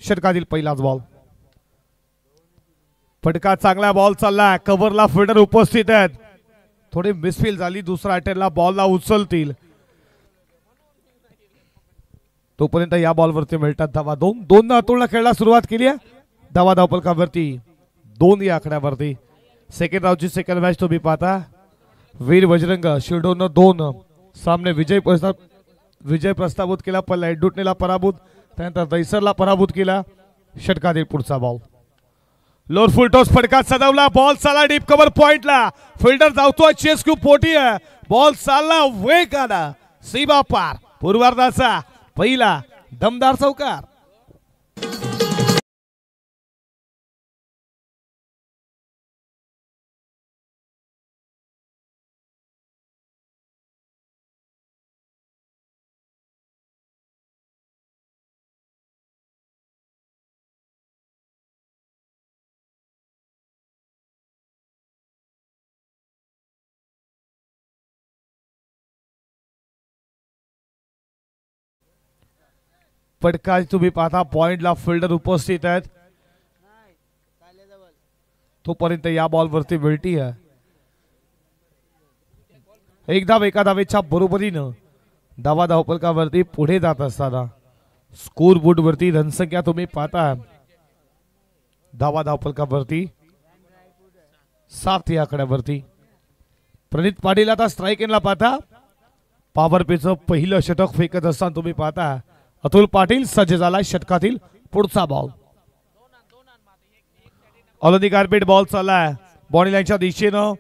षटकातील पहिलाच बॉल. फटका चांगला बॉल चालला, कव्हरला फिल्डर उपस्थित आहेत. थोडी मिसफील झाली, दुसरा अटेम्प्टला बॉलला उचलतील. तोपर्यंत या बॉलवरती मिळतात धावा. दोन अतुलला खेळला सुरुवात केली आहे. धावा धावपलकावरती 2 या आकड्यावरती. सेकंड राऊंडची सेकंड मॅच तुम्ही पाहता. वीर बजरंग शिरडोन 2 सामने विजय प्रस्थापित केला. पहिला एडुटनेला पराभूत, त्यानंतर दैसरला पराभूत केला. षटकातील पुढचा बॉल. लोअर फुल टॉस फटका सजवला, बॉल चालला डीप कव्हर पॉइंटला. फिल्डर धावतोय, चेस्क्यू पोटी आहे. बॉल चालला वेगानं सीमा पार. पूर्वार्धाचा पहिला दमदार चौकार. फटका तुम्ही पाहता, पॉइंटला फिल्डर उपस्थित आहेत. तोपर्यंत या बॉलवरती मिळती आहे एक धाव. एका धावेच्या बरोबरीनं धावा धावपलकावरती पुढे जात असताना स्कोर बोर्ड वरती रणसंख्या तुम्ही पाहता. धावा धावपलकावरती 7 या आकड्यावरती. प्रणित पाटील आता स्ट्राईक एंडला पाहता. पॉवर प्लेचं पहिलं षटक फेकत असताना तुम्ही पाहता अतुल पाटील सज्ज झाला. षटकातील पुढचा बॉल. ऑलरेडी कार्पेट बॉल चाललाय बॉडी लाईनच्या दिशेनं.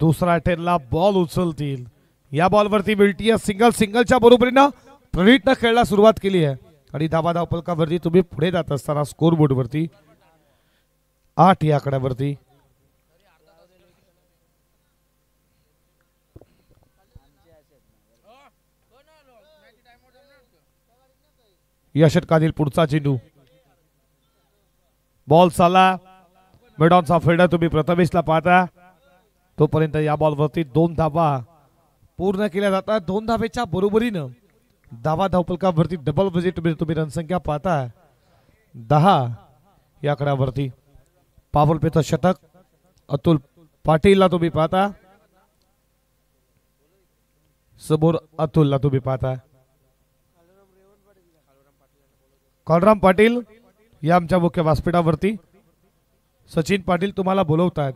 दुसरा अटेम्प्टला बॉल उचलतील. या बॉलवरती मिळती सिंगलच्या बरोबरीनं प्रणितनं खेळला सुरुवात केली आहे. आणि धावा धावपलकावरती तुम्ही पुढे जात असताना स्कोर बोर्ड वरती 8 या आकड्यावरती. या षटकातील पुढचा चेंडू. बॉल चालला, मिडॉनचा फिल्डर तुम्ही प्रथमेशला पाहता. तोपर्यंत या बॉलवरती 2 धावा पूर्ण केल्या जातात. 2 धावेच्या बरोबरीनं धावा धावपलकावरती डबल विजिट तुम्ही रणसंख्या पाहता 10 या आकड्यावरती. पॉवर प्लेचं षटक अतुल पाटीलला तुम्ही पाहता. समोर अतुलला तुम्ही पाहता. काळराम पाटील या आमच्या मुख्य व्यासपीठावरती. सचिन पाटील तुम्हाला बोलवतात.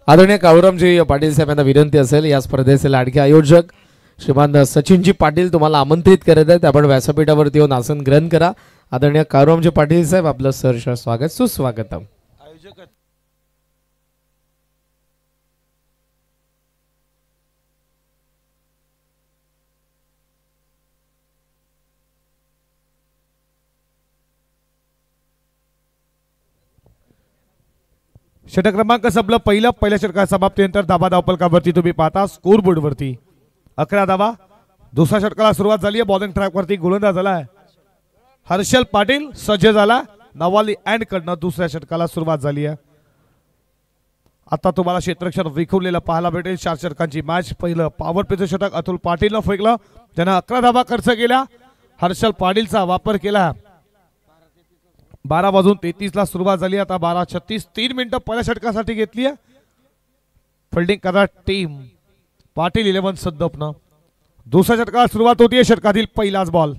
आदरणीय काळूरामजी पाटील साहेब यांना विनंती असेल या स्पर्धेचे लाडके आयोजक श्रीमान सचिनजी पाटील तुम्हाला आमंत्रित करत आहेत. आपण व्यासपीठावरती येऊन आसन ग्रहण करा. आदरणीय काळूरामजी पाटील साहेब आपलं सहर्ष स्वागत सुस्वागतम. षटक क्रमांक संपलं पहिल्या षटका समाप्तीनंतर धावा धावपलकावरती तुम्ही पाहता स्कोर बोर्ड वरती 11 धावा. दुसऱ्या षटकाला सुरुवात झाली आहे. बॉलिंग ट्रॅक वरती गोलंदाज झाला हर्षल पाटील सज्ज झाला. नवाली अँड कडनं दुसऱ्या षटकाला सुरुवात झाली आहे. आता तुम्हाला क्षेत्ररक्षण विखुरलेलं पाहायला भेटेल. 4 षटकांची मॅच. पहिलं पॉवर प्लेचं षटक अतुल पाटीलनं फेकलं, त्यानं 11 धावा खर्च केल्या. हर्षल पाटीलचा वापर केला. 12:33 ला सुरुवात झाली. आता 12:36 3 मिनिटं पहिल्या षटकासाठी घेतली आहे. फिल्डिंग करा टीम पाटील 11 सद्दपनं. दुसऱ्या षटकाला सुरुवात होती. षटकातील पहिलाच बॉल.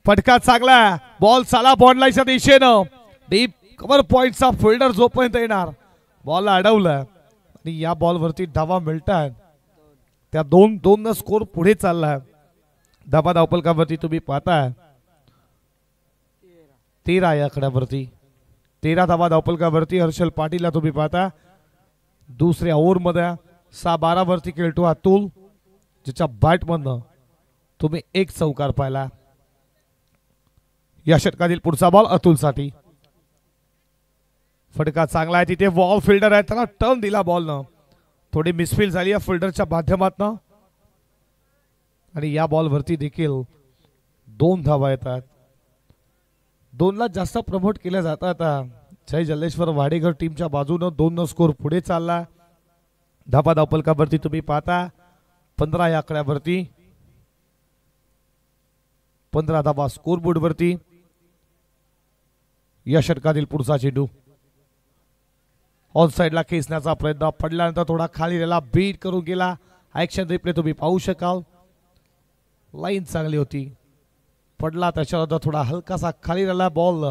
फटका चांगला, बॉल चाला बॉन्डलाईनच्या दिशेनं. डीप कव्हर पॉइंटचा फिल्डर जोपर्यंत येणार बॉलला अडवलं आणि या बॉलवरती धावा मिळतात. त्या 2-2 स्कोर पुढे चाललाय. धावा धावपलकावरती तुम्ही पाहताय 13 या आकड्यावरती. 13 धावा धावपलकावरती हर्षल पाटीलला तुम्ही पाहता. दुसऱ्या ओव्हरमध्ये 6-12 वरती खेळतो अतुल, ज्याच्या बॅटमधनं तुम्ही 1 चौकार पाहिला. या षटकातील पुढचा बॉल अतुलसाठी. फटका चांगला आहे. तिथे वॉल फिल्डर आहे, त्याला टर्न दिला बॉलनं. थोडी मिसफील झाली या फिल्डरच्या माध्यमातून आणि या बॉलवरती देखील 2 धावा येतात. 2ला जास्त प्रमोट केल्या जातात आता जय जल्लेश्वर वाडेकर टीमच्या बाजूनं 2 स्कोर पुढे चालला. धाबा धावपलकावरती तुम्ही पाहता 15 या आकड्यावरती 15 धाबा स्कोर बोर्ड वरती. या षटकातील पुढचा चेंडू ऑन साइडला खेचण्याचा प्रयत्न पडल्यानंतर थोडा खाली गेला बीट करून गेला. ऍक्शन रिप्ले तुम्ही पाहू शकाल. लाईन चांगली होती पडला त्याच्यानंतर थोडा हलकासा खाली राहिला बॉल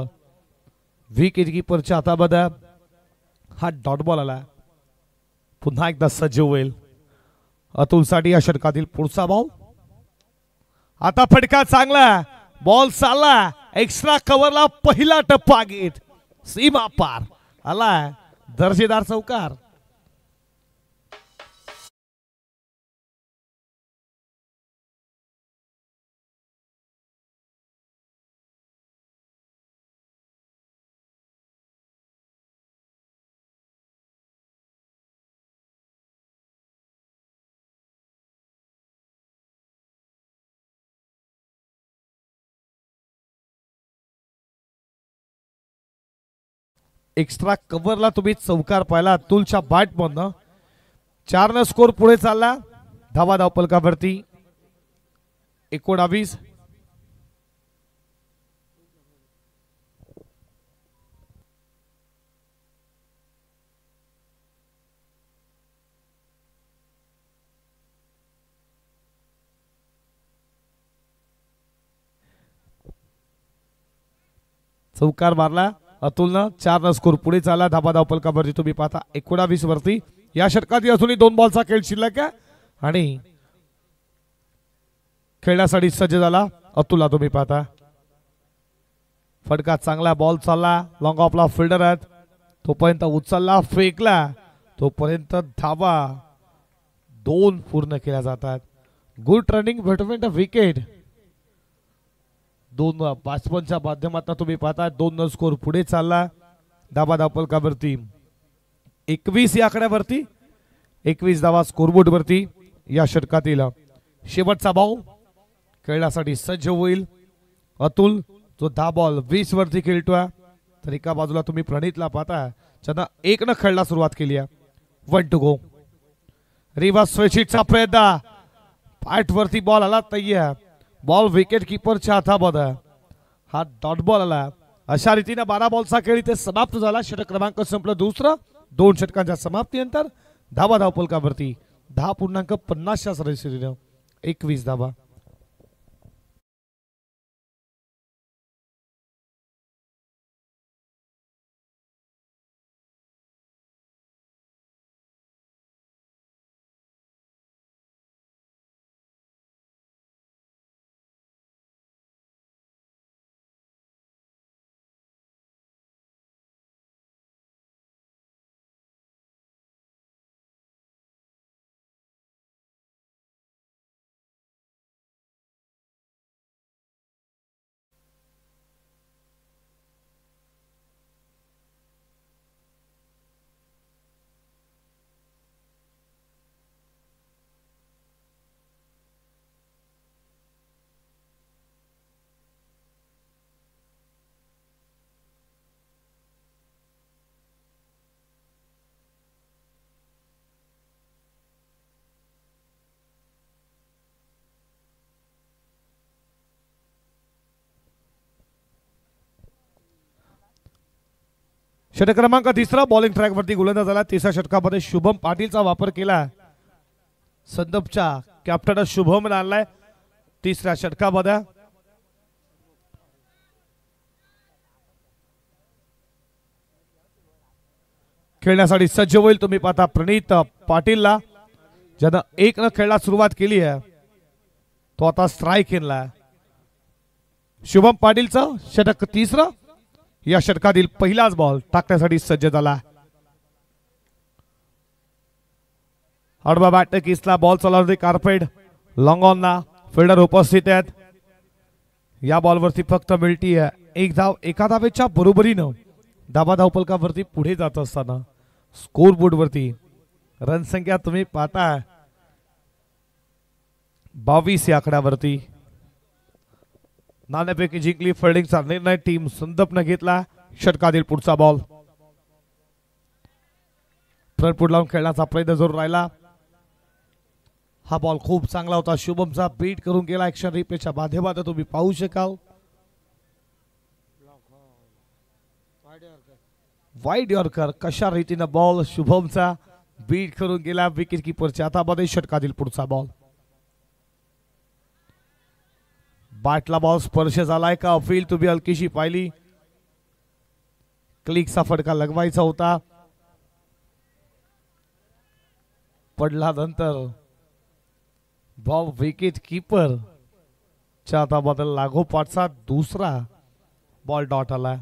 विकेट कीपरच्या हातामध्ये. हा डॉट बॉल आला. पुन्हा एकदा सज्ज होईल अतुलसाठी या षटकातील पुढचा बॉल. आता फटका चांगला बॉल चालला एक्स्ट्रा कव्हरला पहिला टप्पा घेत सीमा पार आला दर्जेदार चौकार. एक्स्ट्रा कव्हरला तुम्ही चौकार पाहिला अतुलच्या बॅट मधनं. 4 स्कोर पुढे चालला. धावा धावपलकावरती 19. चौकार मारला अतुलनं. 4 स्कोर पुढे चालला. धाबा धावपलकावरती तुम्ही पाहता 19 वरती. या षटकात अजूनही 2 बॉलचा खेळ शिल्लक आहे आणि खेळण्यासाठी सज्ज झाला अतुलला तुम्ही पाहता. फटका चांगला बॉल चालला लॉंग ऑफला फिल्डर आहेत तोपर्यंत उचलला फेकला तोपर्यंत धावा 2 पूर्ण केल्या जातात. Good running between the wicket. 2 बॅट्समनच्या माध्यमातून तुम्ही पाहता 2 स्कोर पुढे चालला. धाबा धावपलकावरती 21 या आकड्यावरती 21 धावा स्कोरबोर्ड वरती. या षटकातील शेवटचा बॉल खेळण्यासाठी सज्ज होईल अतुल जो 10 बॉल 20 वरती खेळतोय. तर एका बाजूला तुम्ही प्रणितला पाहता ज्यांना 1 न खेळला सुरुवात केली आहे. 1 टू गो. रिव्हर्स स्विचिटचा प्रयत्न पॅट वरती बॉल आला तय्या बॉल विकेट कीपरच्या हातामध्ये. हा डॉट बॉल आला. अशा रीतीने 12 बॉलचा खेळ इथे समाप्त झाला. षटक क्रमांक संपलं दुसरं. 2 षटकांच्या समाप्तीनंतर धावा धावपलकावरती 10.50 सरासरीनं 21 धावा. षटक क्रमांक 3 बॉलिंग ट्रॅक वरती गोलंदाज झाला. 3ऱ्या षटकामध्ये शुभम पाटीलचा वापर केला. संदपच्या कॅप्टन शुभम आणलाय 3ऱ्या षटकामध्ये. खेळण्यासाठी सज्ज होईल तुम्ही पाहता प्रणित पाटीलला ज्यानं 1 न खेळला सुरुवात केली आहे तो आता स्ट्राईक केला. शुभम पाटीलचं षटक 3. या षटकातील पहिलाच बॉल टाकण्यासाठी सज्ज झाला. आडवा बॅट किसला बॉल चालवते कार्पेट लॉंग ऑन ना फिल्डर उपस्थित आहेत. या बॉलवरती फक्त मिळती आहे 1 धाव. एका धावेच्या बरोबरीनं धाबा धावपलकावरती पुढे जात असताना स्कोर बोर्ड वरती रन संख्या तुम्ही पाहता 22 या आकड्यावरती नाणेफेकी जिंकली. फिल्डिंगचा निर्णय टीम संदपनं घेतला. षटकातील पुढचा बॉल. फ्रंट फूट लावून खेळण्याचा प्रयत्न जरूर राहिला. हा बॉल खूप चांगला होता. शुभमचा बीट करून गेला. ऍक्शन रिप्लेच्या माध्यमातून तुम्ही पाहू शकाल. वाईड यॉर्कर कशा रीतीनं बॉल शुभमचा बीट करून गेला विकेट किपरच्या हातामध्ये. षटकातील पुढचा बॉल. बॅटला बॉल स्पर्श झालाय का अपील तुम्ही हलकीशी पाहिली. क्लिकचा फटका लगवायचा होता. पडला नंतर बॉल विकेट किपर च्या हातामध्ये लागोपाठचा दुसरा बॉल डॉट आला.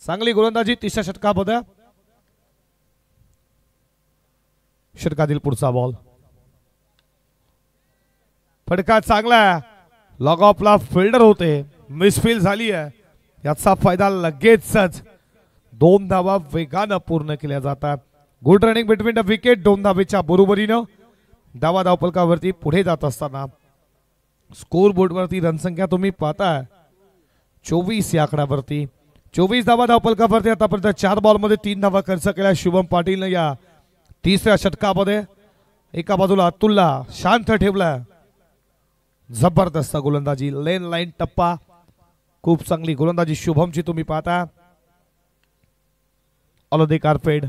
चांगली गोलंदाजी तिसऱ्या षटकामध्ये. षटकातील पुढचा बॉल. फटका चांगला. लॉग ऑफला फिल्डर होते. मिसफील झाली आहे. याचा फायदा लगेचच 2 धावा वेगानं पूर्ण केल्या जातात. Good running between the wicket. 2 धावेच्या बरोबरीनं धावा धावफलकावरती पुढे जात असताना स्कोर बोर्डवरती रणसंख्या तुम्ही पाहता 24 या आकड्यावरती. 24 धावा धावफलकावरती. आतापर्यंत 4 बॉलमध्ये 3 धावा खर्च केल्या शुभम पाटीलनं या तिसऱ्या षटकामध्ये. एका बाजूला अतुलला शांत ठेवला. जबरदस्त गोलंदाजी. लेन लाईन टप्पा. खूप चांगली गोलंदाजी शुभमची तुम्ही पाहता. ऑल कारपेड.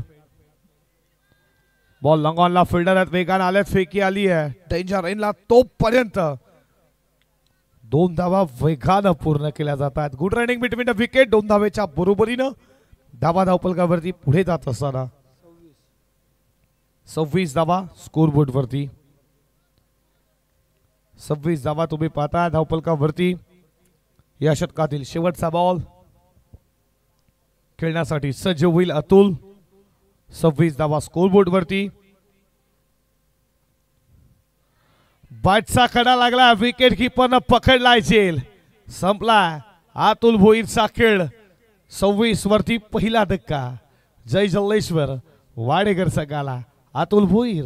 बॉल लॉंग ऑनला फिल्डर वेगाने आल्यात. फेकी आली आहे. डेंजर एनला तोपर्यंत 2 धावा वेगानं पूर्ण केल्या जातात. Good running between the wicket. 2 धावेच्या बरोबरीनं धावा धावफलकावरती पुढे जात असताना 26 धावा स्कोर बोर्ड वरती. 26 धावा तुम्ही पाहता धावफलकावरती. या षटकातील शेवटचा बॉल खेळण्यासाठी सज्ज होईल अतुल. 26 धावा स्कोर बोर्ड वरती. बॅटचा कडा लागला. विकेट किपरनं पकडलाय झेल. संपला अतुल भोईरचा खेळ. 26 वरती पहिला धक्का. जय जल्लेश्वर वाडेकर संघाला. अतुल भोईर.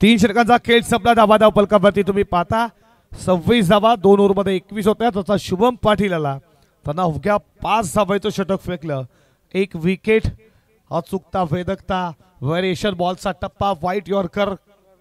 तीन षटकांचा खेळ संपला. धावा धावफलकावरती तुम्ही पाहता 26 धावा 2 ओव्हरमध्ये 21 होत्या. त्याचा शुभम पाटील आला. त्यांना अवघ्या 5 धावांचं षटक फेकलं. 1 विकेट. अचूकता वेदकता व्हेरिएशन बॉलचा टप्पा. White yorker.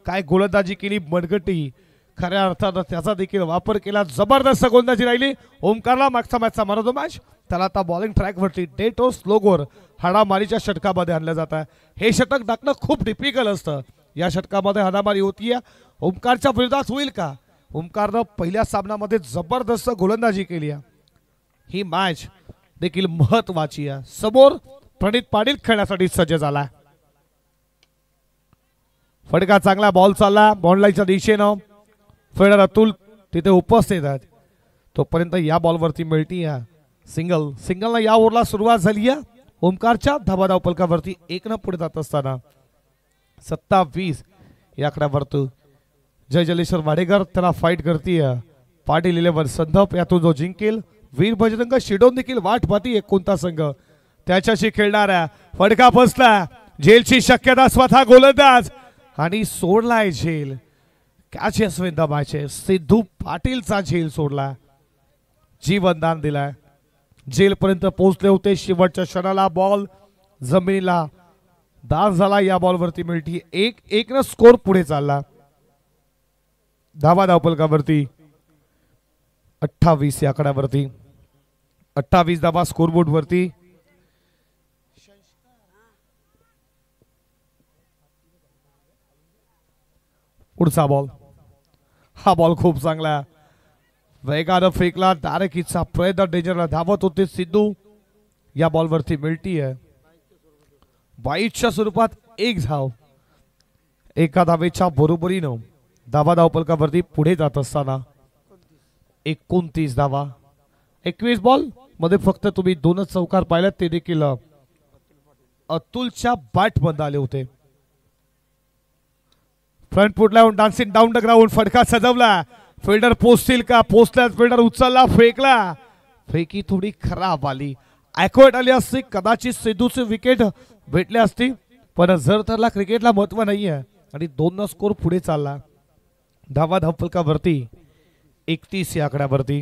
काय गोलंदाजी केली मनगटी. खऱ्या अर्थानं त्याचा देखील वापर केला. जबरदस्त गोलंदाजी राहिली. ओमकारला मागचा मॅचचा मॅन ऑफ द मॅच. त्याला आता बॉलिंग ट्रॅकवरती डेट ओ स्लोगोर हाडामारीच्या षटकामध्ये आणलं जात आहे. हे षटक टाकणं खूप डिफिकल्ट असतं. या षटकामध्ये हाणामारी होतीये. ओमकारच्या विरोधात होईल का. ओमकारनं पहिल्या सामन्यामध्ये जबरदस्त गोलंदाजी केली आहे. ही मॅच देखील महत्वाची आहे. समोर प्रणित पाटील खेळण्यासाठी सज्ज झाला. फटका चांगला. बॉल चालला बॉन्डलाईनच्या दिशेनं. फिल्डर अतुल तिथे उपस्थित आहेत. तोपर्यंत या बॉलवरती मिळती सिंगल. सिंगलला या ओव्हरला सुरुवात झाली आहे. ओमकारच्या धावा धावफलकावरती 1 पुढे जात असताना 27 या आकड्यावरती जय जलेश्वर वाडेकर त्याला फाईट करतीय. पाटील 11 संदप. यातून जो जिंकेल वीर बजरंग शिडोन देखील वाट पाहतीये कोणता संघ त्याच्याशी खेळणार आहे. फटका बसला. झेलची शक्यता स्वतः गोलंदाज आणि सोडलाय झेल. कॅच यशवंत दबायचे. सिद्धू पाटीलचा झेल सोडला. जीवनदान दिलाय. झेल पर्यंत पोहोचले होते. शेवटच्या क्षणाला बॉल जमिनीला दार झाला. या बॉलवरती मिळती 1-1 न स्कोर पुढे चालला. धावा धावफलकावरती 28 या आकड्यावरती 28 धावा स्कोरबोर्ड वरती. पुढचा बॉल. हा बॉल खूप चांगला. वेगानं फेकला डायरेक्ट हिटचा प्रयत्न डेंजरला धावत होते सिद्धू. या बॉलवरती मिळती आहे वाईटच्या स्वरूपात एक धाव. एका धावेच्या बरोबरीनं धावा धावपलकावरती पुढे जात असताना 29 धावा. 21 बॉल मध्ये फक्त तुम्ही 2च चौकार पाहिल्यात, ते देखील अतुलच्या बॅट बंद आले होते. फ्रंट फुटला डान्सिंग डाऊन द ग्राउंड. फटका सजवला. फिल्डर पोचतील का? पोचल्याच. फिल्डर उचलला, फेकला. फेकी थोडी खराब आली. ॲक्युरेट आली असती कदाचित सिद्धूचे विकेट भेटले असती, पण जर तरला क्रिकेटला महत्व नाही आहे आणि 2 स्कोर पुढे चालला. धावा धावपलकावरती 31 या आकड्यावरती.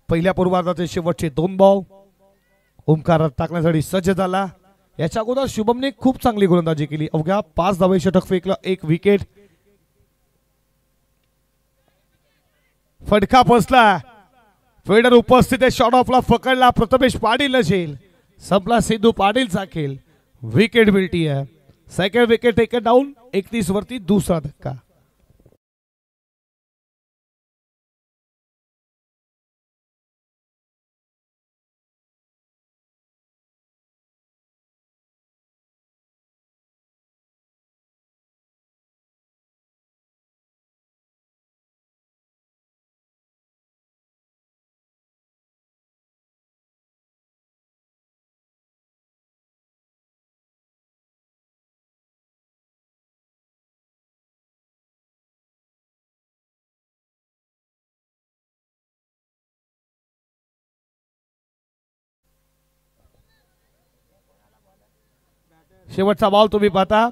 पहिल्या पूर्वार्धाचे शेवटचे 2 बॉल. ओमकार टाकण्यासाठी सज्ज झाला. याच्या अगोदर शुभमने खूप चांगली गोलंदाजी केली. अवघ्या 5 धावे षटक फेकलं, 1 विकेट. फटका पोचला. फिल्डर उपस्थित आहे. शॉट ऑफला पकडला. प्रथमेश पाटील झेल. संपला सिद्धू पाटीलचा खेळ. विकेट मिळती आहे. Second wicket taken down. 31 वरती दुसरा धक्का. शेवटचा बॉल तुम्ही पाहता.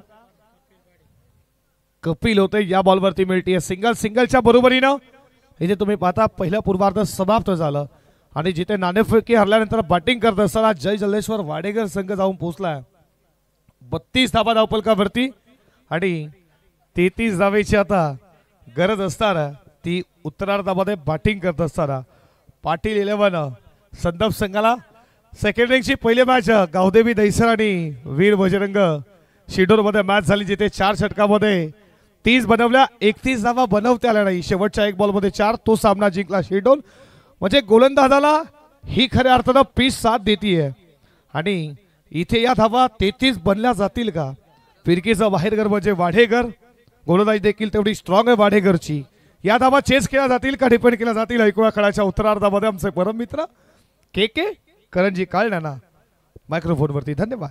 कपिल होते. या बॉलवरती मिळते सिंगल. सिंगलच्या बरोबरीनं इथे तुम्ही पाहता पहिला पूर्वार्ध समाप्त झालं आणि जिथे नाणेफेकी हरल्यानंतर बॅटिंग करत असताना जय जल्लेश्वर वाडेकर संघ जाऊन पोहोचला 32 धावा धावपलकावरती आणि 33 धावेची आता गरज असताना ती उत्तरार्धामध्ये बॅटिंग करत असताना पाटील 11 संदप संघाला सेकंड इनिंगची पहिली मॅच गावदेवी दहिसर आणि वीर बजरंग शिडोरमध्ये मॅच झाली, जिथे 4 षटकामध्ये 30 बनवल्या. 31 धावा बनवता आल्या नाही. शेवटच्या 1 बॉलमध्ये 4 तो सामना जिंकला शिडोर. म्हणजे गोलंदाजाला ही खऱ्या अर्थानं पीच साथ देतीये आणि इथे या धावा 33 बनल्या जातील का? फिरकीचा बाहेरगर म्हणजे वाढेकर. गोलंदाजी देखील तेवढी स्ट्रॉंग आहे वाढेकरची. या धावा चेस केल्या जातील का डिपेंड केल्या जातील? ऐकूया खेळाच्या उत्तरार्धामध्ये आमचे परम मित्र के करंजी काळण्याना मायक्रोफोनवरती. धन्यवाद.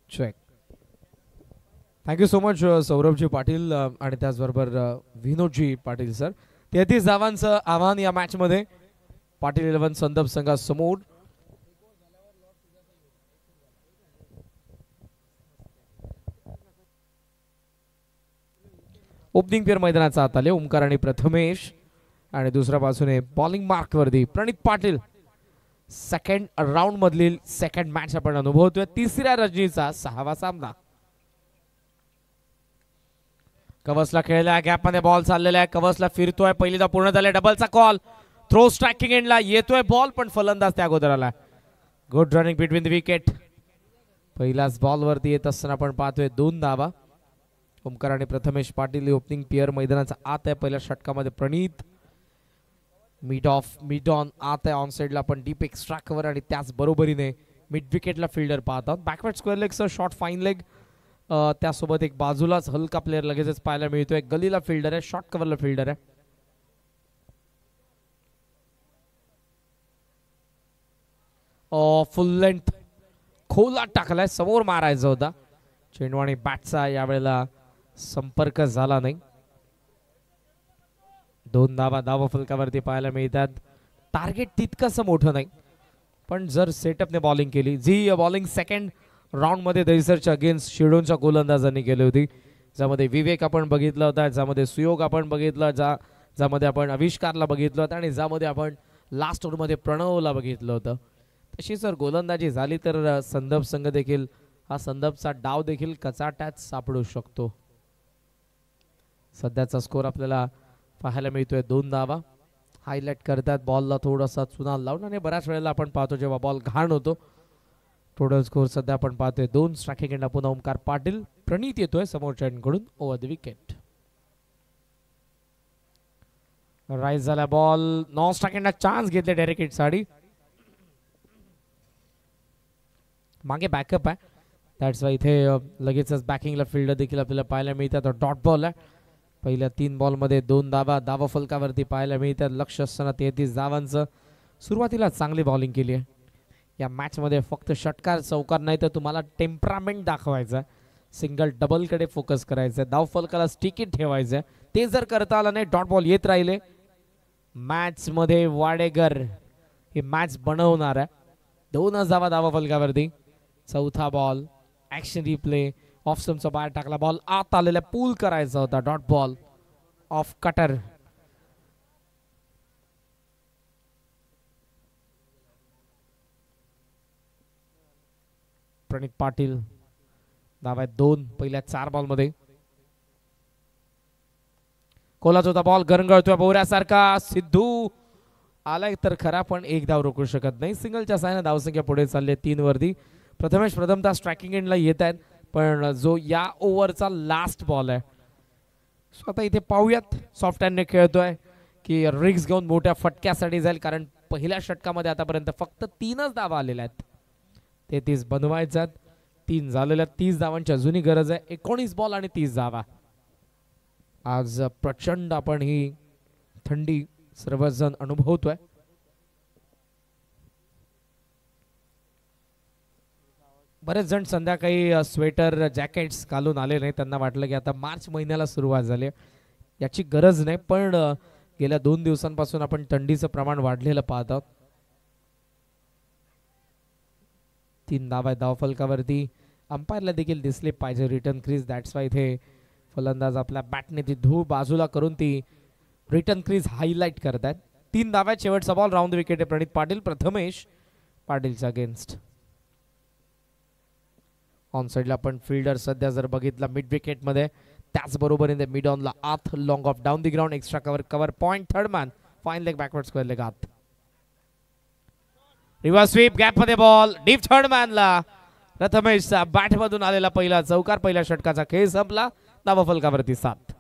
Check. Thank you so much Saurabhji Patil आणि त्याचबरोबर विनोदजी पाटील सर. 33 धावांचं आव्हान या मॅचमध्ये पाटील 11 संदर्भ संघासमोर. ओपनिंग पेअर मैदानाचा आत आले ओमकार आणि प्रथमेश आणि दुसऱ्या बाजूने बॉलिंग मार्क वरती प्रणित पाटील. सेकंड राऊंड मधील सेकंड मॅच आपण अनुभवतोय. तिसऱ्या रजनीचा 6वा सामना. कवसला खेळला गॅप मध्ये बॉल चाललेला आहे. कवसला फिरतोय. पहिलीदा पूर्ण झाले. डबलचा कॉल. थ्रो स्ट्रायकिंग एंडला येतोय बॉल पण फलंदाज त्या अगोदर आला. Good running between the wicket. पहिलाच बॉल वरती येत असताना आपण पाहतोय 2 धावा. ओमकार आणि प्रथमेश पाटील ओपनिंग पेअर मैदानाचा आत आहे. पहिल्या षटकामध्ये प्रणित मिड ऑन आत आहे. ऑन साइडला आपण डीप एक्स्ट्रा कव्हर आणि त्याच बरोबरीने मिड विकेटला फिल्डर पाहत आहोत. बॅकवर्ड स्क्वेअर लेगचं शॉर्ट फाईन लेग. त्यासोबत एक बाजूलाच हलका प्लेअर लगेचच पाहायला मिळतोय. गलीला फिल्डर आहे. शॉर्ट कव्हरला फिल्डर आहे. फुल लेंथ खोला टाकलाय. समोर मारायचा होता चेंडू आणि बॅटचा यावेळेला संपर्क झाला नाही. 2 धावा धावा फलकावरती पाहायला मिळतात. टार्गेट तितकंसं मोठं नाही पण जर सेटअपने बॉलिंग केली जी बॉलिंग सेकंड राऊंड मध्ये दहिसरच्या अगेन्स्ट शिडोनच्या गोलंदाजांनी केली होती. ज्यामध्ये विवेक आपण बघितला होता. ज्यामध्ये सुयोग आपण बघितलं. ज्यामध्ये आपण आविष्कारला बघितलं होतं आणि ज्यामध्ये आपण लास्ट ओव्हरमध्ये प्रणवला बघितलं होतं. तशी जर गोलंदाजी झाली तर संदर्भ संघ देखील हा संदर्भचा डाव देखील कचाट्यात सापडू शकतो. सध्याचा स्कोर आपल्याला पाहायला मिळतोय 2 धावा. हायलाइट करतात बॉलला थोडासा चुना लावून आणि बऱ्याच वेळेला आपण पाहतो जेव्हा बॉल घाण होतो. टोटल स्कोर सध्या आपण पाहतोय 2. स्ट्रायकिंग एंडला पुन्हा ओमकार पाटील. प्रणित येतोय समोरच्या एंडकडून ओव्हर द विकेट. राईज झाला बॉल. नॉन स्ट्रायकिंगला चान्स घेतले डायरेक्ट हिट साठी. मागे बॅकअप आहे. दॅट्स वाय इथे लगेचच बॅकिंगला फिल्डर देखील आपल्याला पाहायला मिळतात. डॉट बॉल आहे. पहिल्या 3 बॉलमध्ये 2 धावा धावा फलकावरती पाहायला मिळतात. लक्ष असताना 33 धावांचं. सुरुवातीला चांगली बॉलिंग केली आहे. या मॅचमध्ये फक्त षटकार चौकार नाही तर तुम्हाला टेम्परामेंट दाखवायचा. सिंगल डबल कडे फोकस करायचं. धाव फलकाला स्टिकीत ठेवायचं. ते जर करता आलं नाही डॉट बॉल येत राहिले मॅच मध्ये वाडेकर हे मॅच बनवणार आहे. 2 धावा धावा फलकावरती. चौथा बॉल ऍक्शन रिप्ले. ऑफ स्टंपचा बाहेर टाकला बॉल आत आलेला पूल करायचा होता. Dot ball off cutter. Pranit Patil धावा 2 पहिल्या 4 बॉल मध्ये. कोलाच होता बॉल गरंगळतोय बोऱ्यासारखा. सिद्धू आलाय तर खरा पण एक धाव रोखू शकत नाही. सिंगलच्या साहाय्याने धावसंख्या पुढे चालली 3 वरती. प्रथमेश प्रथमतः स्ट्रायकिंग एंडला येत आहेत पण जो या ओव्हरचा लास्ट बॉल आहे सो आता इथे पाहूयात सॉफ्ट हँडने खेळतोय की रिक्स घेऊन मोठ्या फटक्यासाठी जाईल. कारण पहिल्या षटकामध्ये आतापर्यंत फक्त 3च धावा आलेल्या आहेत. 33 बनवायच्यात. 3 झालेल्या 30 धावांची अजूनही गरज आहे. 19 बॉल आणि 30 धावा. आज प्रचंड आपण ही थंडी सर्वजण अनुभवतोय. बरेच जण संध्याकाळी स्वेटर जॅकेट्स घालून आले नाही. त्यांना वाटलं की आता मार्च महिन्याला सुरुवात झाली याची गरज नाही पण गेल्या 2 दिवसांपासून आपण थंडीचं प्रमाण वाढलेलं पाहत आहोत. 3 धावा धाव फलकावरती. अंपायरला देखील दिसले पाहिजे रिटर्न क्रीज. दॅट्स वाय इथे फलंदाज आपल्या बॅटने ती धूळ बाजूला करून ती रिटर्न क्रीज हायलाइट करतात. 3 धाव्यात शेवटचा ball. Round wicket Pranit Patil. Prathamesh पाटीलच्या अगेन्स्ट. ऑन साइडला आपण फिल्डर सध्या जर बघितला मिड विकेट मध्ये त्याचबरोबर इन द मिड ऑनला आत long of down the ground extra cover point third man fine leg backward square leg आत. रिव्हर्स स्वीप गॅप मध्ये बॉल डीप थर्ड मॅनला. प्रथमेशचा बॅट मधून आलेला पहिला चौकार. पहिल्या षटकाचा खेळ संपला. धावा फलकावरती 7.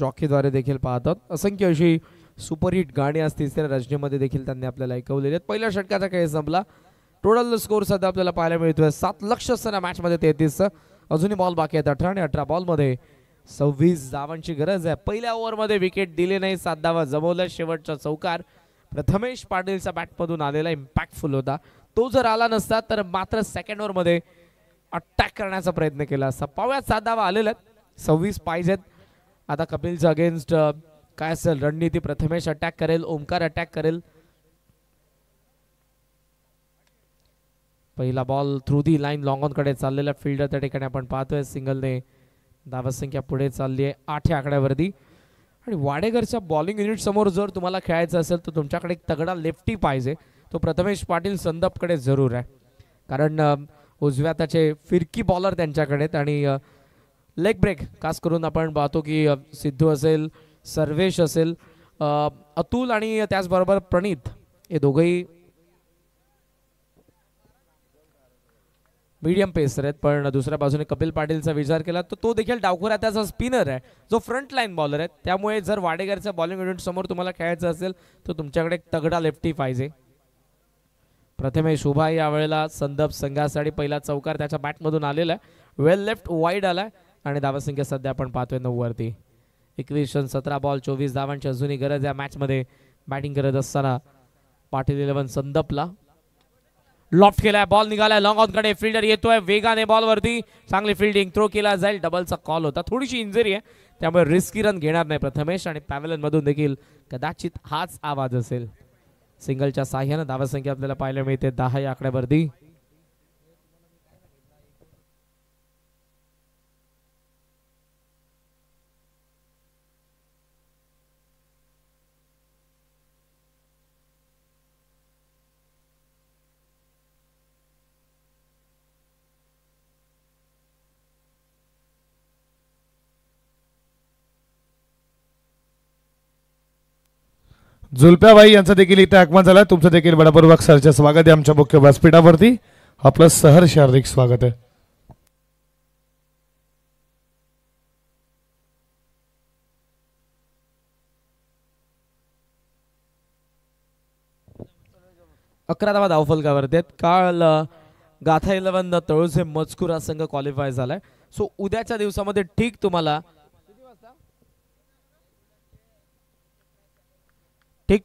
जॉकीद्वारे देखील पाहतात. असंख्य अशी सुपरहिट गाणी आज तिसऱ्या रचनेमध्ये देखील त्यांनी आपल्याला ऐकवलेली आहेत. पहिल्या षटकाचा खेळ संपला. टोटल स्कोर सध्या आपल्याला पाहायला मिळतोय 7 लक्ष असताना मॅचमध्ये 33. अजूनही बॉल बाकी आहेत 18 आणि 18 बॉलमध्ये 26 धावांची गरज आहे. पहिल्या ओव्हरमध्ये विकेट दिली नाही, 7 धावा जमवल्या. शेवटचा चौकार प्रथमेश पाटीलचा बॅटमधून आलेला इम्पॅक्टफुल होता. तो जर आला नसता तर मात्र सेकंड ओव्हरमध्ये अटॅक करण्याचा प्रयत्न केला असता. पाव्यात 7 धावा आलेल्या आहेत, 26 पाहिजेत. आता कपिलच्या अगेन्स्ट काय असेल रणनीती? प्रथमेश अटॅक करेल, ओमकार अटॅक करेल. पहिला ball through the line long on कडे चाललेला फिल्डर त्या ठिकाणी आपण पाहतोय. सिंगलने धावसंख्या पुढे चालली आहे 8 या आकड्यावरती. आणि वाडेकरच्या बॉलिंग युनिट समोर जर तुम्हाला खेळायचं असेल तर तुमच्याकडे एक तगडा लेफ्टी पाहिजे. तो प्रथमेश पाटील संदपकडे जरूर आहे, कारण उजव्या त्याचे फिरकी बॉलर त्यांच्याकडे आहेत. आणि लेग ब्रेक खास करून आपण पाहतो की सिद्धू असेल, सर्वेश असेल, अतुल आणि त्याचबरोबर प्रणित हे दोघंही मीडियम पेसर आहेत. पण दुसऱ्या बाजूने कपिल पाटीलचा विचार केला तर तो देखील डावखुरा त्याचा स्पिनर आहे, जो फ्रंट लाईन बॉलर आहे. त्यामुळे जर वाडेकरच्या बॉलिंग युनिट समोर तुम्हाला खेळायचं असेल तर तुमच्याकडे एक तगडा लेफ्टी पाहिजे. प्रथमेश उभा यावेळेला संदप संघासाठी पहिला चौकार त्याच्या बॅटमधून आलेला आहे. वेल लेफ्ट वाईड आलाय आणि धावसंख्या सध्या आपण पाहतोय 9 वरती. 21 रन 17 बॉल 24 धावांची अजूनही गरज या मॅचमध्ये. बॅटिंग करत असताना पाटील 11 संदपला लॉफ्ट केलाय, बॉल निघालाय लॉंग ऑन कडे. फिल्डर येतोय वेगाने बॉलवरती, चांगली फिल्डिंग, थ्रो केला जाईल. डबलचा कॉल होता, थोडीशी इंजरी आहे त्यामुळे रिस्की रन घेणार नाही प्रथमेश. आणि पॅव्हलियन मधून देखील कदाचित हाच आवाज असेल. सिंगलच्या साह्यानं धावसंख्या आपल्याला पाहायला मिळते 10 या आकड्यावरती. जुल्प्याबाई यांचा देखील इथे आगमन झालं. तुमचं देखील बडापूर्वक सरचे स्वागत आहे आमच्या मुख्य व्यासपीठावरती. आपलं सहर्ष हार्दिक स्वागत आहे. अकरा धावा धावफलकावरती आहेत. काल गाथा 11 तळोजे मजकूर हा संघ क्वालिफाय झालाय. सो उद्याच्या दिवसामध्ये ठीक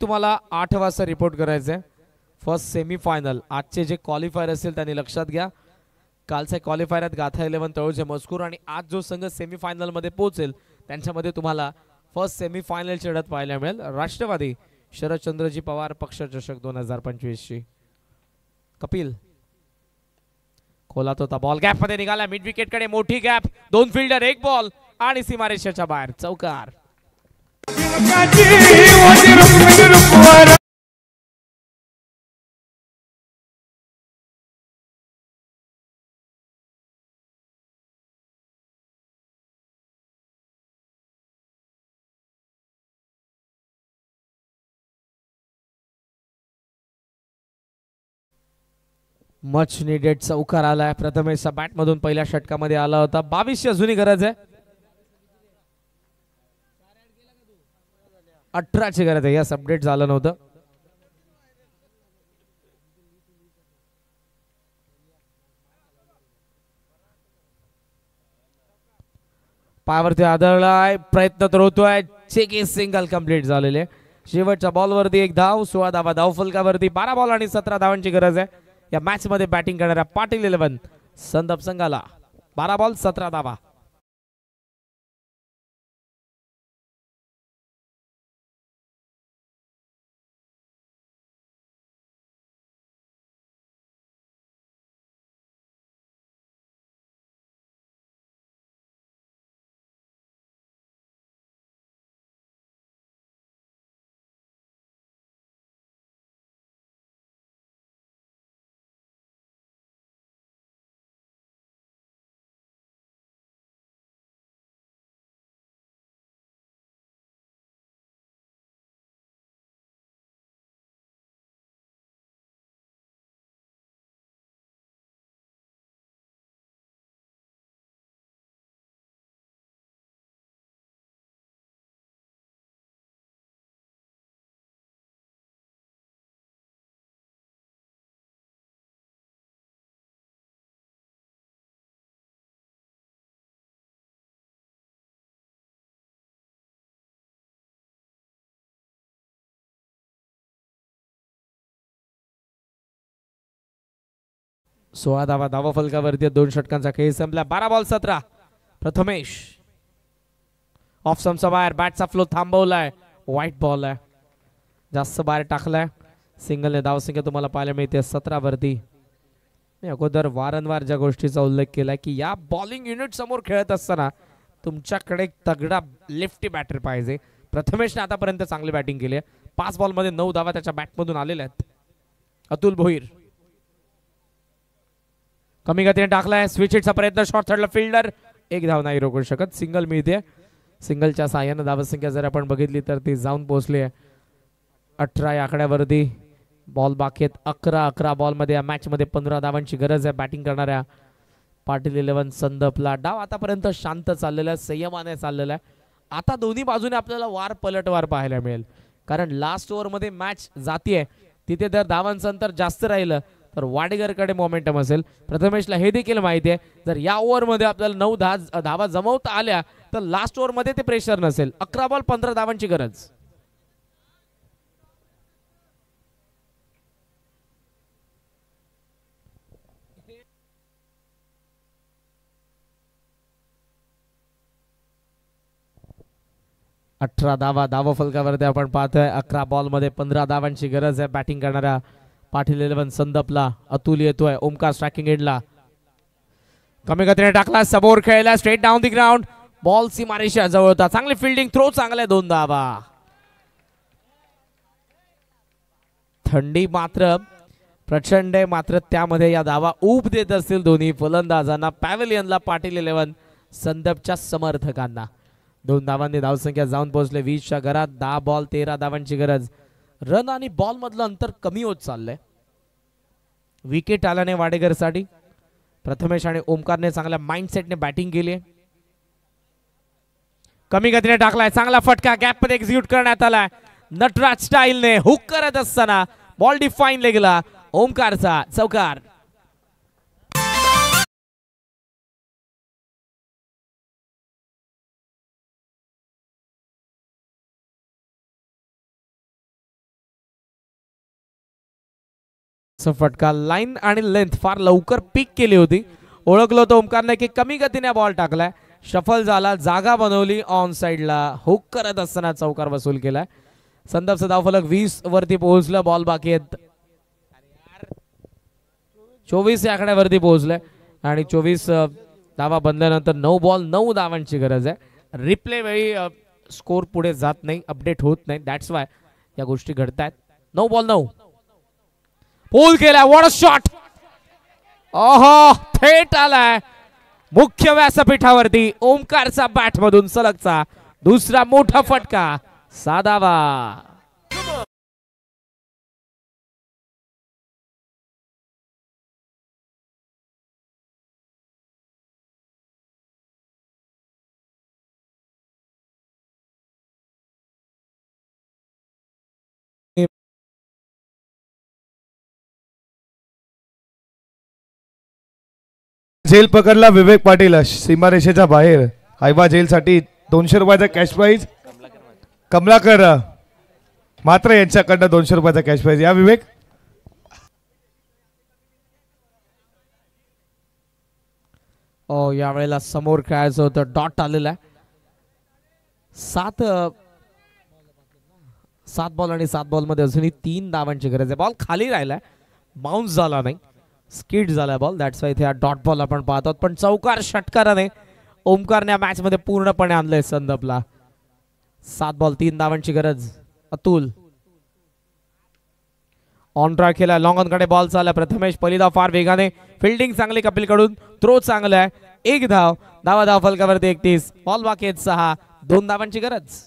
तुम्हाला 8 वाजता रिपोर्ट करायचं आहे. फर्स्ट सेमीफायनल आजचे जे क्वालिफायर असेल त्यांनी लक्षात घ्या. कालचे क्वालिफायर आहेत गाथा 11 तळोजे मजकूर, आणि आज जो संघ सेमीफायनल मध्ये पोहोचेल त्यांच्यामध्ये तुम्हाला फर्स्ट सेमीफायनलची लढत पाहायला मिळेल. राष्ट्रवादी शरदचंद्रजी पवार पक्ष चषक 2025 ची. कपिल खोलात होता, बॉल गॅप मध्ये निघाला. मिड विकेट कडे मोठी गॅप, 2 फिल्डर 1 बॉल आणि सीमारेषेच्या बाहेर चौकार. मच निडेड चौकार आलाय. प्रथमेशचा बॅट मधून पहिल्या षटकामध्ये आला होता. 22 ची अजूनही गरज आहे, 18 ची गरज आहे. यास अपडेट झालं नव्हतं. पायावरती आदळलाय, प्रयत्न तर होतोय. चेकी सिंगल कंप्लीट झालेले. शेवटच्या बॉलवरती 1 धाव, 16 धावा धावफलकावरती. 12 बॉल आणि 17 धावांची गरज आहे या मॅच मध्ये बॅटिंग करणाऱ्या पाटील 11 संदप संघाला. 12 बॉल 17 धावा. 16 धावा धावा फलकावरती 2 षटकांचा खेळ संपला. 12 बॉल 17. प्रथमेश ऑफ समचा बाहेर, बॅटचा फ्लो थांबवलाय. व्हाईट बॉल आहे, जास्त बाहेर टाकलाय. सिंगलने धावसंख्या तुम्हाला पाहायला मिळते 17 वरती. मी अगोदर वारंवार ज्या गोष्टीचा उल्लेख केलाय की या बॉलिंग युनिट समोर खेळत असताना तुमच्याकडे तगडा लेफ्टी बॅटर पाहिजे. प्रथमेशने आतापर्यंत चांगली बॅटिंग केली आहे. 5 बॉलमध्ये 9 धावा त्याच्या बॅटमधून आलेल्या आहेत. अतुल भोईर कमी गतीने टाकलाय. स्विच हिटचा प्रयत्न, शॉर्ट थर्डला फिल्डर, एक धाव नाही रोखू शकत. सिंगल मिळते. सिंगलच्या साहाय्यानं धावसंख्या जर आपण बघितली तर ती जाऊन पोहोचली आहे 18 या आकड्यावरती. बॉल बाकी आहेत 11 बॉलमध्ये या मॅचमध्ये 15 धावांची गरज आहे बॅटिंग करणाऱ्या पाटील 11 संदपला. डाव आतापर्यंत शांत चाललेला आहे, संयमाने चाललेला आहे. आता दोन्ही बाजूने आपल्याला वार पलटवार पाहायला मिळेल, कारण लास्ट ओव्हरमध्ये मॅच जातीये. तिथे जर धावांचं अंतर जास्त राहिलं तर वाडेकरकडे मोमेंटम असेल. प्रथमेशला हे देखील माहिती आहे, जर या ओव्हरमध्ये आपल्याला 9 धावा जमवता आल्या तर लास्ट ओव्हरमध्ये ते प्रेशर नसेल. 11 बॉल 15 धावांची गरज. अठरा धावा फलकावरती आपण पाहतोय. 11 बॉलमध्ये 15 धावांची गरज आहे बॅटिंग करणाऱ्या पाटील 11 संदपला. अतुल येतोय. ओमकार स्ट्रायकिंग एंडला, कमी गतीने टाकला, समोर खेळला, straight down the ground. Ball सीमारेषा जवळ होता. चांगली फिल्डिंग, थ्रो चांगले, 2 धावा. थंडी मात्र प्रचंड आहे, मात्र त्यामध्ये या धावा ऊब देत असतील दोन्ही फलंदाजांना, पॅव्हलियनला, पाटील 11 संदपच्या समर्थकांना. 2 धावांनी धावसंख्या जाऊन पोहोचले 20च्या घरात. 10 बॉल 13 धावांची गरज. रन आणि बॉल मधलं अंतर कमी होत चाललंय. विकेट आल्याने वाडेकरसाठी. प्रथमेश आणि ओमकारने चांगल्या माइंडसेटने बॅटिंग केली आहे. कमी गतीने टाकलाय, चांगला फटका गॅप मध्ये एक्झिक्यूट करण्यात आलाय. नटराज स्टाईलने हुक करत असताना बॉल डिफाईन लेगला. ओमकारचा चौकार. फटका, लाईन आणि लेंथ फार लवकर पिक केली होती. ओळखलं होतं ओमकारने की कमी गतीने बॉल टाकलाय. शफल झाला, जागा बनवली ऑन साइडला. हुक करत असताना चौकार वसूल केलाय. संदपचं धावफलक 20 वरती पोहोचलं. बॉल बाकी आहेत 24 या आकड्यावरती पोहोचलंय आणि 24 धावा बनल्यानंतर 9 बॉल 9 धावांची गरज आहे. रिप्ले वेळी स्कोर पुढे जात नाही, अपडेट होत नाही. दॅट्स वाय या गोष्टी घडतायत. 9 बॉल 9. पूल केला, व्हॉट अ शॉट. ओहो, थेट आलाय मुख्य व्यासपीठावरती. ओमकारचा बॅट मधून सलगचा दुसरा मोठा फटका. 6 धावा. झेल पकडला विवेक पाटील सीमारेषेच्या बाहेर. हायबा झेलसाठी 200 रुपयाचा कॅश प्राइज. कमलाकर मात्र यांच्याकडनं 200 रुपयाचा कॅश प्राइज. या विवेक. यावेळेला समोर खेळायचं होतं, डॉट आलेला आहे. 7 बॉल आणि 7 बॉल मध्ये अजूनही 3 धावांची गरज आहे. बॉल खाली राहिलाय, बाउन्स झाला नाही, स्किड झाला बॉल. दॅट्स वाय इथे हा डॉट बॉल आपण पाहतो. पण चौकार षटकाराने ओमकारने या मॅच मध्ये पूर्णपणे आणलंय संदपला. 7 बॉल 3 धावांची गरज. अतुल ऑन ट्रॅक केला, लॉंग ऑन कडे बॉल चालला. प्रथमेश पहिली धाव फार वेगाने, फिल्डिंग चांगली कपिल कडून, थ्रो चांगला आहे. 1 धाव. धाव फलकावरती 31. बॉल बाकी आहेत 6. 2 धावांची गरज.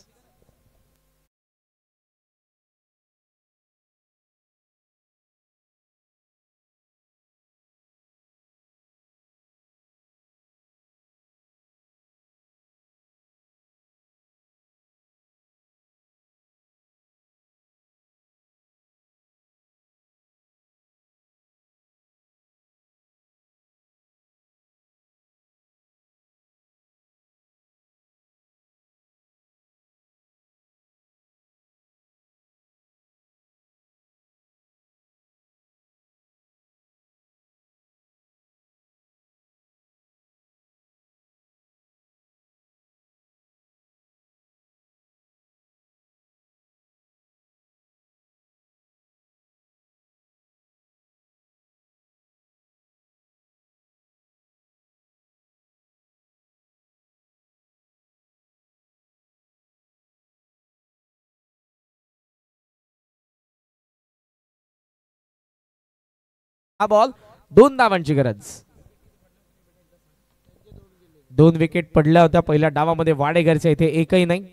हा बॉल 2 धावांची गरज. 2 विकेट पडल्या होत्या पहिल्या डावामध्ये वाडेकरच्या इथे एकही नाही.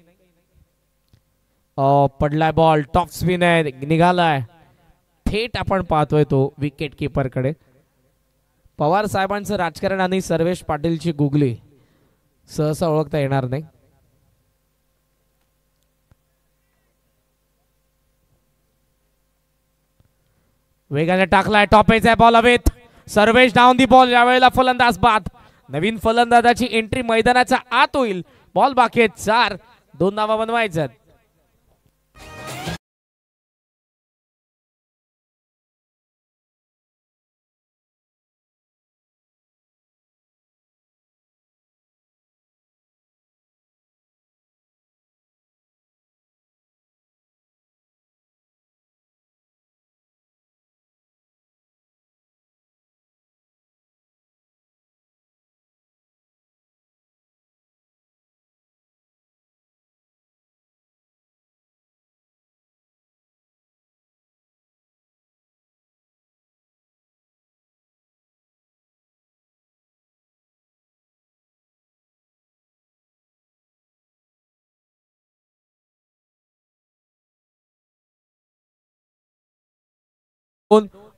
पडलाय बॉल टॉप स्पिन आहे निघालाय थेट आपण पाहतोय तो विकेट किपर कडे. पवार साहेबांचं राजकारण आणि सर्वेश पाटीलची गुगली सहसा ओळखता येणार नाही. वेगाने टाकलाय टॉप एज आहे बॉल हवेत. Sarvesh down the ball. यावेळेला फलंदाज बाद. नवीन फलंदाजाची एंट्री मैदानाच्या आत होईल. बॉल बाकी आहेत 4. 2 धावा बनवायच्यात.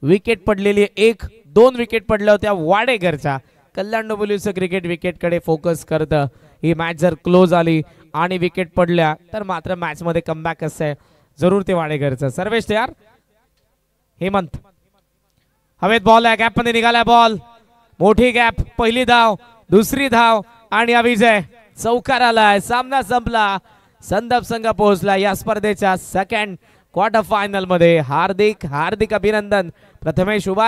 विकेट पडलेली 1-2 विकेट पडल्या होत्या वाडेकरच्या. कल्याण डोंबिवलीचं क्रिकेट विकेट कडे फोकस करतं. ही मॅच जर क्लोज आली आणि विकेट पडल्या तर मात्र मॅच मध्ये कमबॅक असं जरूर ते वाडेकरचं. सर्वेश तयार. हेमंत हवेत बॉल आहे गॅप मध्ये निघाला बॉल. मोठी गॅप. पहिली धाव दुसरी धाव आणि विजय चौकार आलाय. सामना संपला. संदप संघ पोहोचला या स्पर्धेच्या सेकंड क्वार्टर फायनल मध्ये. हार्दिक अभिनंदन. प्रथमेश उभा